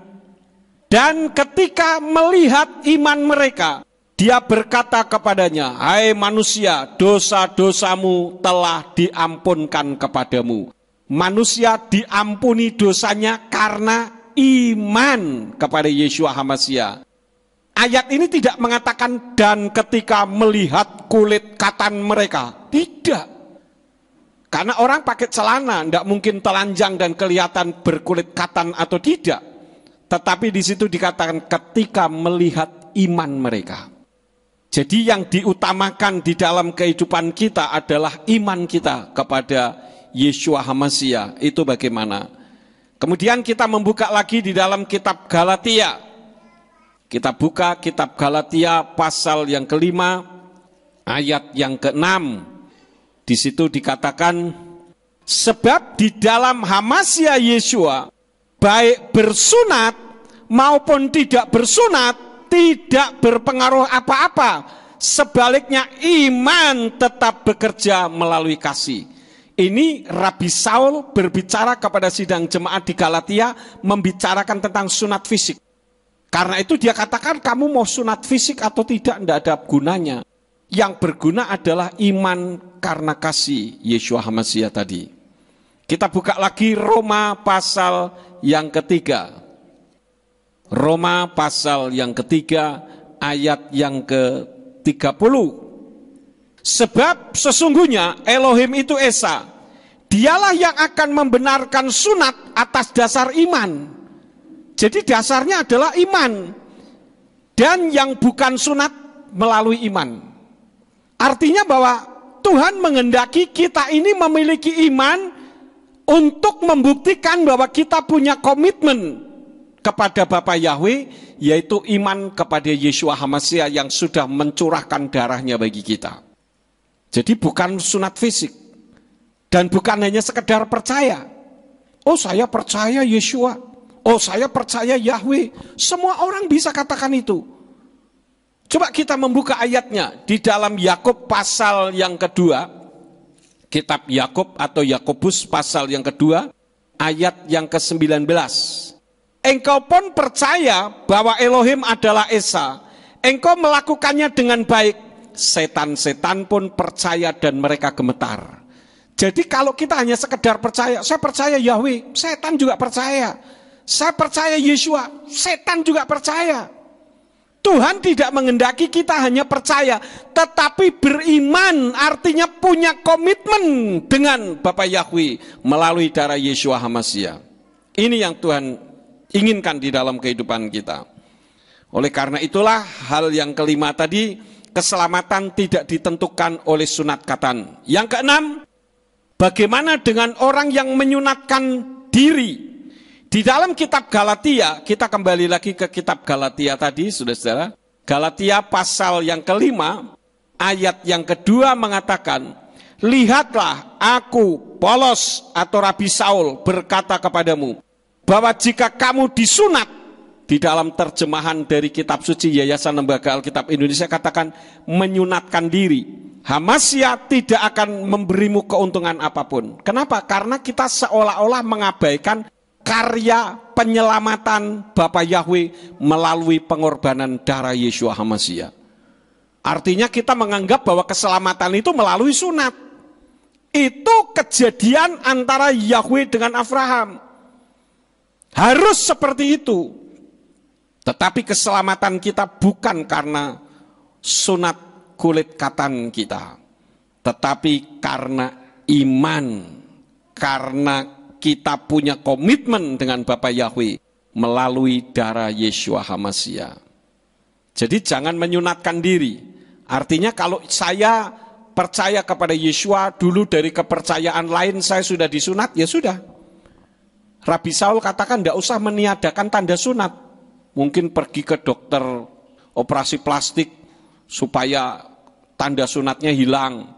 dan ketika melihat iman mereka, dia berkata kepadanya, hai manusia, dosa-dosamu telah diampunkan kepadamu. Manusia diampuni dosanya karena iman kepada Yeshua HaMashiach. Ayat ini tidak mengatakan dan ketika melihat kulit khatan mereka. Tidak. Karena orang pakai celana, tidak mungkin telanjang dan kelihatan berkulit khatan atau tidak. Tetapi di situ dikatakan ketika melihat iman mereka. Jadi yang diutamakan di dalam kehidupan kita adalah iman kita kepada Yeshua HaMashiach. Itu bagaimana? Kemudian kita membuka lagi di dalam kitab Galatia. Kita buka kitab Galatia pasal yang kelima, ayat yang ke-6. Di situ dikatakan, sebab di dalam HaMashiach Yeshua, baik bersunat maupun tidak bersunat, tidak berpengaruh apa-apa. Sebaliknya iman tetap bekerja melalui kasih. Ini Rabi Saul berbicara kepada sidang jemaat di Galatia, membicarakan tentang sunat fisik. Karena itu dia katakan kamu mau sunat fisik atau tidak ada gunanya. Yang berguna adalah iman karena kasih Yeshua HaMashiach tadi. Kita buka lagi Roma pasal yang ketiga. Roma pasal yang ketiga ayat yang ke-30. Sebab sesungguhnya Elohim itu Esa. Dialah yang akan membenarkan sunat atas dasar iman. Jadi dasarnya adalah iman. Dan yang bukan sunat melalui iman. Artinya bahwa Tuhan menghendaki kita ini memiliki iman untuk membuktikan bahwa kita punya komitmen kepada Bapa Yahweh, yaitu iman kepada Yeshua HaMashiach yang sudah mencurahkan darahnya bagi kita. Jadi bukan sunat fisik. Dan bukan hanya sekedar percaya. Oh saya percaya Yeshua. Oh saya percaya Yahweh. Semua orang bisa katakan itu. Coba kita membuka ayatnya di dalam Yakub pasal yang kedua. Kitab Yakub atau Yakobus pasal yang kedua. Ayat yang ke-19. Engkau pun percaya bahwa Elohim adalah Esa. Engkau melakukannya dengan baik. Setan-setan pun percaya dan mereka gemetar. Jadi kalau kita hanya sekedar percaya, saya percaya Yahweh, setan juga percaya. Saya percaya Yeshua, setan juga percaya. Tuhan tidak menghendaki kita hanya percaya, tetapi beriman, artinya punya komitmen dengan Bapa Yahweh melalui darah Yeshua HaMashiach. Ini yang Tuhan inginkan di dalam kehidupan kita. Oleh karena itulah hal yang kelima tadi, keselamatan tidak ditentukan oleh sunat khatan. Yang keenam, bagaimana dengan orang yang menyunatkan diri? Di dalam kitab Galatia, kita kembali lagi ke kitab Galatia tadi, saudara-saudara. Galatia pasal yang kelima, ayat yang kedua mengatakan, lihatlah aku, Polos atau Rabi Saul berkata kepadamu, bahwa jika kamu disunat, di dalam terjemahan dari kitab suci Yayasan Lembaga Alkitab Indonesia katakan, menyunatkan diri. HaMashiach tidak akan memberimu keuntungan apapun. Kenapa? Karena kita seolah-olah mengabaikan karya penyelamatan Bapa Yahweh melalui pengorbanan darah Yeshua HaMashiach. Artinya kita menganggap bahwa keselamatan itu melalui sunat. Itu kejadian antara Yahweh dengan Abraham. Harus seperti itu. Tetapi keselamatan kita bukan karena sunat kulit khatan kita. Tetapi karena iman. Karena kita punya komitmen dengan Bapa Yahweh melalui darah Yeshua HaMashiach. Jadi jangan menyunatkan diri. Artinya kalau saya percaya kepada Yeshua dulu dari kepercayaan lain saya sudah disunat, ya sudah. Rabi Saul katakan tidak usah meniadakan tanda sunat. Mungkin pergi ke dokter operasi plastik supaya tanda sunatnya hilang.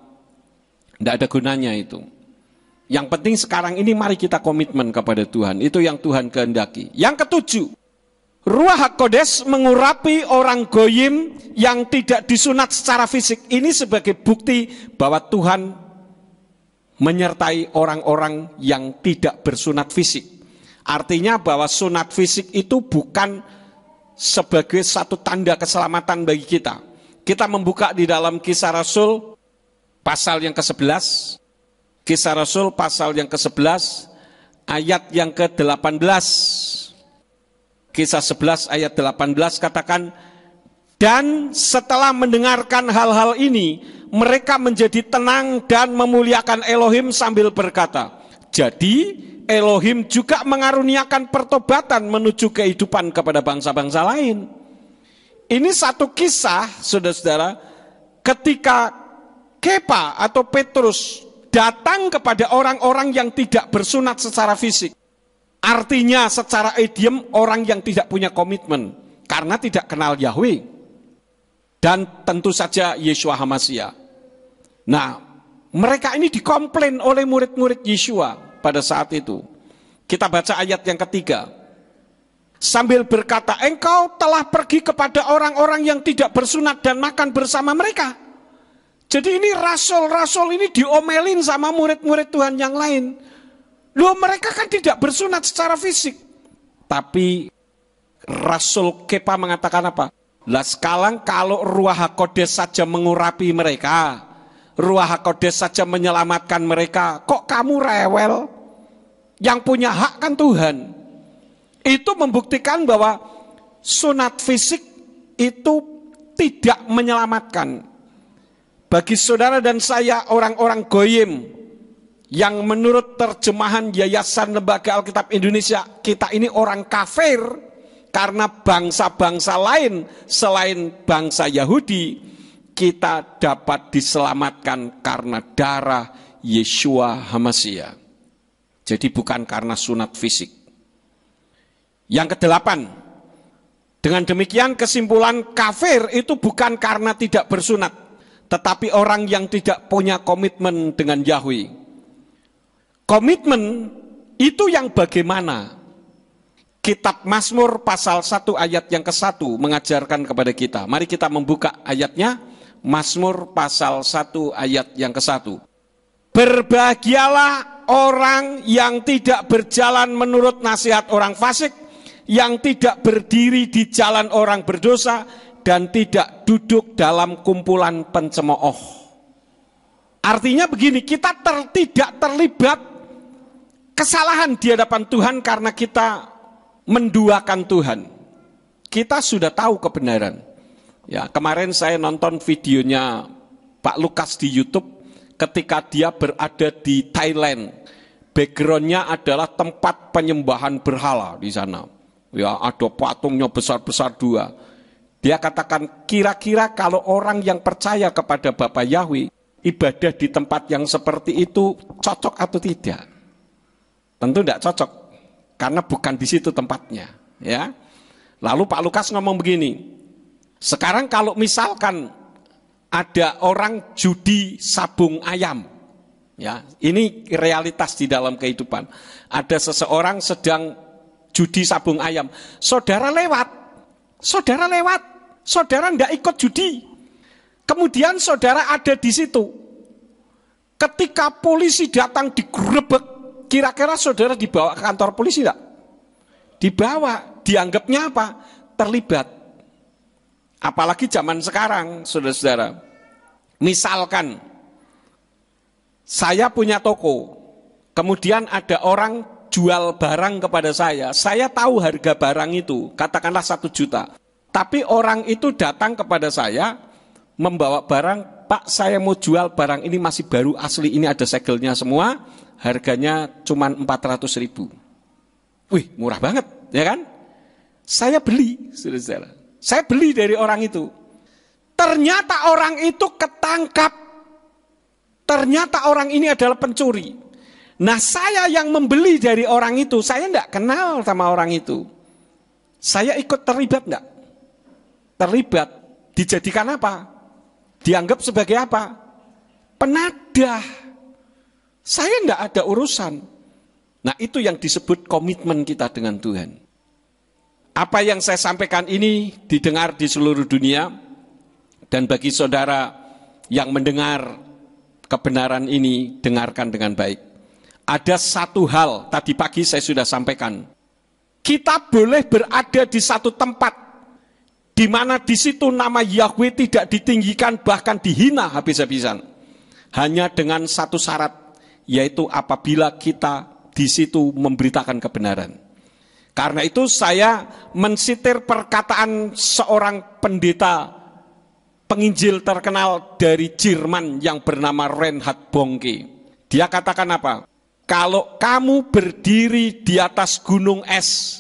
Tidak ada gunanya itu. Yang penting sekarang ini mari kita komitmen kepada Tuhan. Itu yang Tuhan kehendaki. Yang ketujuh, Ruach HaKodes mengurapi orang goyim yang tidak disunat secara fisik. Ini sebagai bukti bahwa Tuhan menyertai orang-orang yang tidak bersunat fisik. Artinya bahwa sunat fisik itu bukan sebagai satu tanda keselamatan bagi kita. Kita membuka di dalam Kisah Rasul pasal yang ke-11. Kisah Rasul pasal yang ke-11 ayat yang ke-18. Kisah 11 ayat 18 katakan, dan setelah mendengarkan hal-hal ini, mereka menjadi tenang dan memuliakan Elohim sambil berkata, jadi Elohim juga mengaruniakan pertobatan menuju kehidupan kepada bangsa-bangsa lain. Ini satu kisah, saudara-saudara, ketika Kepa atau Petrus datang kepada orang-orang yang tidak bersunat secara fisik. Artinya secara idiom orang yang tidak punya komitmen karena tidak kenal Yahweh. Dan tentu saja Yeshua HaMashiach. Nah, mereka ini dikomplain oleh murid-murid Yeshua pada saat itu. Kita baca ayat yang ketiga. Sambil berkata, engkau telah pergi kepada orang-orang yang tidak bersunat dan makan bersama mereka. Jadi ini rasul-rasul ini diomelin sama murid-murid Tuhan yang lain. Loh, mereka kan tidak bersunat secara fisik. Tapi Rasul Kepa mengatakan apa? Lah sekarang kalau Ruach HaKodes saja mengurapi mereka, Ruach HaKodes saja menyelamatkan mereka, kok kamu rewel? Yang punya hak kan Tuhan. Itu membuktikan bahwa sunat fisik itu tidak menyelamatkan. Bagi saudara dan saya orang-orang goyim yang menurut terjemahan Yayasan Lembaga Alkitab Indonesia, kita ini orang kafir karena bangsa-bangsa lain selain bangsa Yahudi, kita dapat diselamatkan karena darah Yeshua HaMashiach. Jadi bukan karena sunat fisik. Yang kedelapan, dengan demikian kesimpulan kafir itu bukan karena tidak bersunat, tetapi orang yang tidak punya komitmen dengan Yahweh. Komitmen itu yang bagaimana? Kitab Mazmur pasal 1 ayat yang ke-1 mengajarkan kepada kita. Mari kita membuka ayatnya. Mazmur pasal 1 ayat yang ke-1. Berbahagialah orang yang tidak berjalan menurut nasihat orang fasik, yang tidak berdiri di jalan orang berdosa, dan tidak duduk dalam kumpulan pencemooh. Artinya begini, kita tidak terlibat kesalahan di hadapan Tuhan karena kita menduakan Tuhan. Kita sudah tahu kebenaran. Ya, kemarin saya nonton videonya Pak Lukas di YouTube ketika dia berada di Thailand. Backgroundnya adalah tempat penyembahan berhala di sana. Ya, ada patungnya besar-besar 2. Dia katakan, kira-kira kalau orang yang percaya kepada Bapa Yahweh, ibadah di tempat yang seperti itu cocok atau tidak? Tentu tidak cocok, karena bukan di situ tempatnya. Ya. Lalu Pak Lukas ngomong begini, sekarang kalau misalkan ada orang judi sabung ayam, ya, ini realitas di dalam kehidupan. Ada seseorang sedang judi sabung ayam, saudara lewat, saudara tidak ikut judi. Kemudian saudara ada di situ. Ketika polisi datang digerebek, kira-kira saudara dibawa ke kantor polisi tidak? Dibawa, dianggapnya apa? Terlibat. Apalagi zaman sekarang, saudara-saudara. Misalkan, saya punya toko, kemudian ada orang jual barang kepada saya tahu harga barang itu, katakanlah 1 juta. Tapi orang itu datang kepada saya, membawa barang, Pak saya mau jual barang ini masih baru asli, ini ada segelnya semua, harganya cuma 400.000. Wih murah banget, ya kan? Saya beli, saudara. Saya beli dari orang itu. Ternyata orang itu ketangkap. Ternyata orang ini adalah pencuri. Nah, saya yang membeli dari orang itu, saya tidak kenal sama orang itu. Saya ikut terlibat enggak? Terlibat. Dijadikan apa? Dianggap sebagai apa? Penadah. Saya enggak ada urusan. Nah, itu yang disebut komitmen kita dengan Tuhan. Apa yang saya sampaikan ini didengar di seluruh dunia, dan bagi saudara yang mendengar kebenaran ini, dengarkan dengan baik. Ada satu hal, tadi pagi saya sudah sampaikan. Kita boleh berada di satu tempat, di mana di situ nama Yahweh tidak ditinggikan, bahkan dihina habis-habisan. Hanya dengan satu syarat, yaitu apabila kita di situ memberitakan kebenaran. Karena itu saya mensitir perkataan seorang pendeta penginjil terkenal dari Jerman yang bernama Reinhard Bonke. Dia katakan apa? Kalau kamu berdiri di atas gunung es,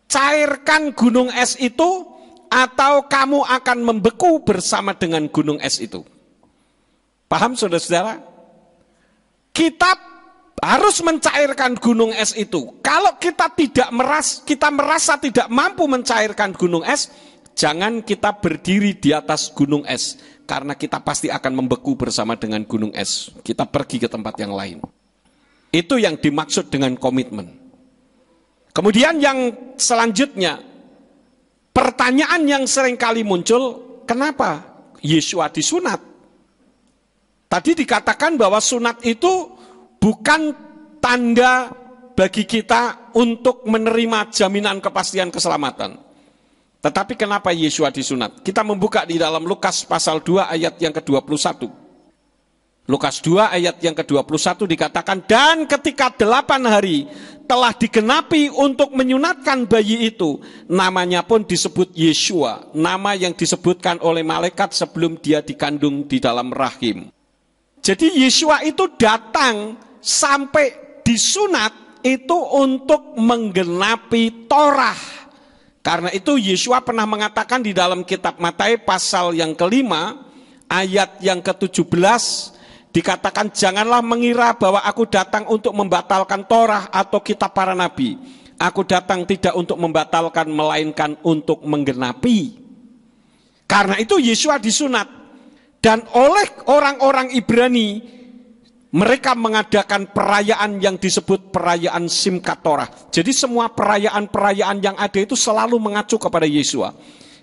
cairkan gunung es itu, atau kamu akan membeku bersama dengan gunung es itu. Paham saudara-saudara? Kita harus mencairkan gunung es itu. Kalau kita merasa tidak mampu mencairkan gunung es, jangan kita berdiri di atas gunung es, karena kita pasti akan membeku bersama dengan gunung es. Kita pergi ke tempat yang lain. Itu yang dimaksud dengan komitmen. Kemudian yang selanjutnya, pertanyaan yang sering kali muncul, kenapa Yesua disunat? Tadi dikatakan bahwa sunat itu bukan tanda bagi kita untuk menerima jaminan kepastian keselamatan. Tetapi kenapa Yesua disunat? Kita membuka di dalam Lukas pasal 2 ayat yang ke-21. Lukas 2 ayat yang ke-21 dikatakan, dan ketika 8 hari telah digenapi untuk menyunatkan bayi itu, namanya pun disebut Yesua, nama yang disebutkan oleh malaikat sebelum dia dikandung di dalam rahim. Jadi Yesua itu datang sampai disunat itu untuk menggenapi Torah. Karena itu Yesua pernah mengatakan di dalam kitab Matius pasal yang ke-5 ayat yang ke-17, dikatakan, janganlah mengira bahwa aku datang untuk membatalkan Torah atau kitab para nabi. Aku datang tidak untuk membatalkan, melainkan untuk menggenapi. Karena itu Yesua disunat. Dan oleh orang-orang Ibrani, mereka mengadakan perayaan yang disebut perayaan Simchat Torah. Jadi semua perayaan-perayaan yang ada itu selalu mengacu kepada Yesua.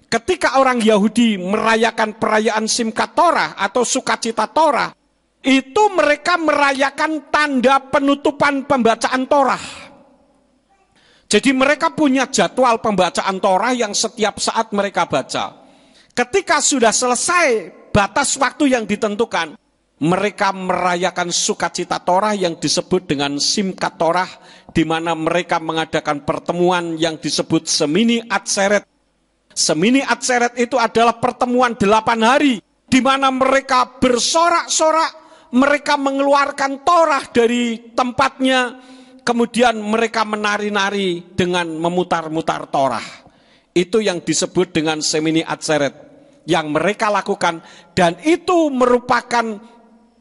Ketika orang Yahudi merayakan perayaan Simchat Torah atau sukacita Torah, itu mereka merayakan tanda penutupan pembacaan Torah. Jadi mereka punya jadwal pembacaan Torah yang setiap saat mereka baca. Ketika sudah selesai batas waktu yang ditentukan, mereka merayakan sukacita Torah yang disebut dengan Simchat Torah, di mana mereka mengadakan pertemuan yang disebut Semini Atseret. Semini Atseret itu adalah pertemuan 8 hari, di mana mereka bersorak-sorak, mereka mengeluarkan Torah dari tempatnya, kemudian mereka menari-nari dengan memutar-mutar Torah. Itu yang disebut dengan Semini Atseret yang mereka lakukan, dan itu merupakan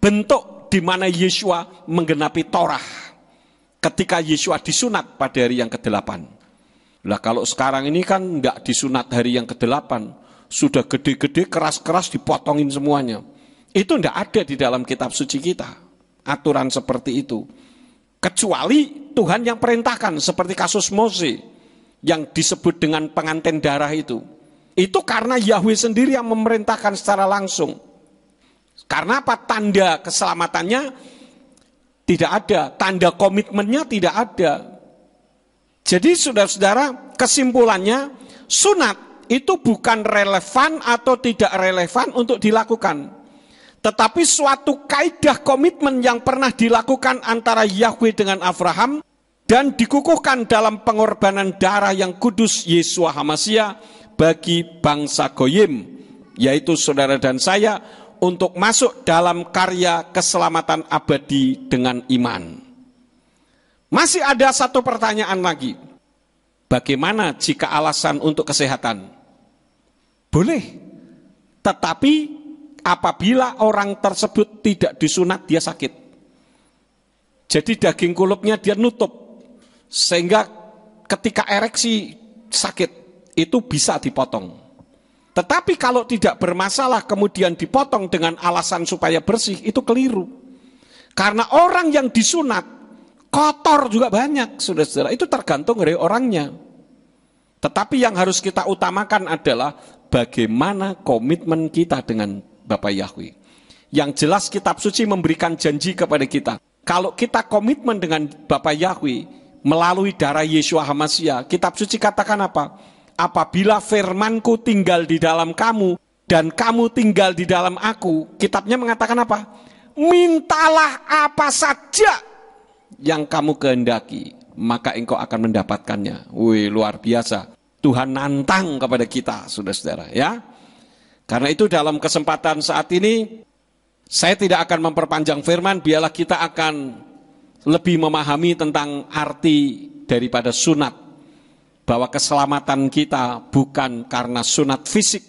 bentuk di mana Yesua menggenapi Torah ketika Yesua disunat pada hari yang ke-8. Lah kalau sekarang ini kan enggak disunat hari yang ke-8, sudah gede-gede, keras-keras dipotongin semuanya. Itu enggak ada di dalam kitab suci kita, aturan seperti itu. Kecuali Tuhan yang perintahkan, seperti kasus Mose yang disebut dengan pengantin darah itu. Itu karena Yahweh sendiri yang memerintahkan secara langsung. Karena apa? Tanda keselamatannya tidak ada, tanda komitmennya tidak ada. Jadi saudara-saudara, kesimpulannya sunat itu bukan relevan atau tidak relevan untuk dilakukan. Tetapi suatu kaidah komitmen yang pernah dilakukan antara Yahweh dengan Abraham dan dikukuhkan dalam pengorbanan darah yang kudus Yesua HaMashiach bagi bangsa Goyim, yaitu saudara dan saya, untuk masuk dalam karya keselamatan abadi dengan iman. Masih ada satu pertanyaan lagi. Bagaimana jika alasan untuk kesehatan? Boleh. Tetapi apabila orang tersebut tidak disunat, dia sakit. Jadi daging kulupnya dia nutup. Sehingga ketika ereksi sakit, itu bisa dipotong. Tetapi kalau tidak bermasalah kemudian dipotong dengan alasan supaya bersih, itu keliru. Karena orang yang disunat, kotor juga banyak, saudara-saudara. Itu tergantung dari orangnya. Tetapi yang harus kita utamakan adalah bagaimana komitmen kita dengan Bapak Yahweh. Yang jelas kitab suci memberikan janji kepada kita. Kalau kita komitmen dengan Bapak Yahweh melalui darah Yeshua HaMashiach, kitab suci katakan apa? Apabila firmanku tinggal di dalam kamu dan kamu tinggal di dalam aku, kitabnya mengatakan apa? Mintalah apa saja yang kamu kehendaki, maka engkau akan mendapatkannya. Wih, luar biasa. Tuhan nantang kepada kita, saudara-saudara, ya. Karena itu dalam kesempatan saat ini, saya tidak akan memperpanjang firman, biarlah kita akan lebih memahami tentang arti daripada sunat. Bahwa keselamatan kita bukan karena sunat fisik,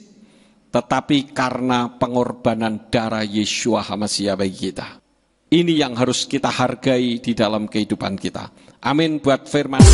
tetapi karena pengorbanan darah Yeshua HaMashiach bagi kita. Ini yang harus kita hargai di dalam kehidupan kita. Amin buat firman.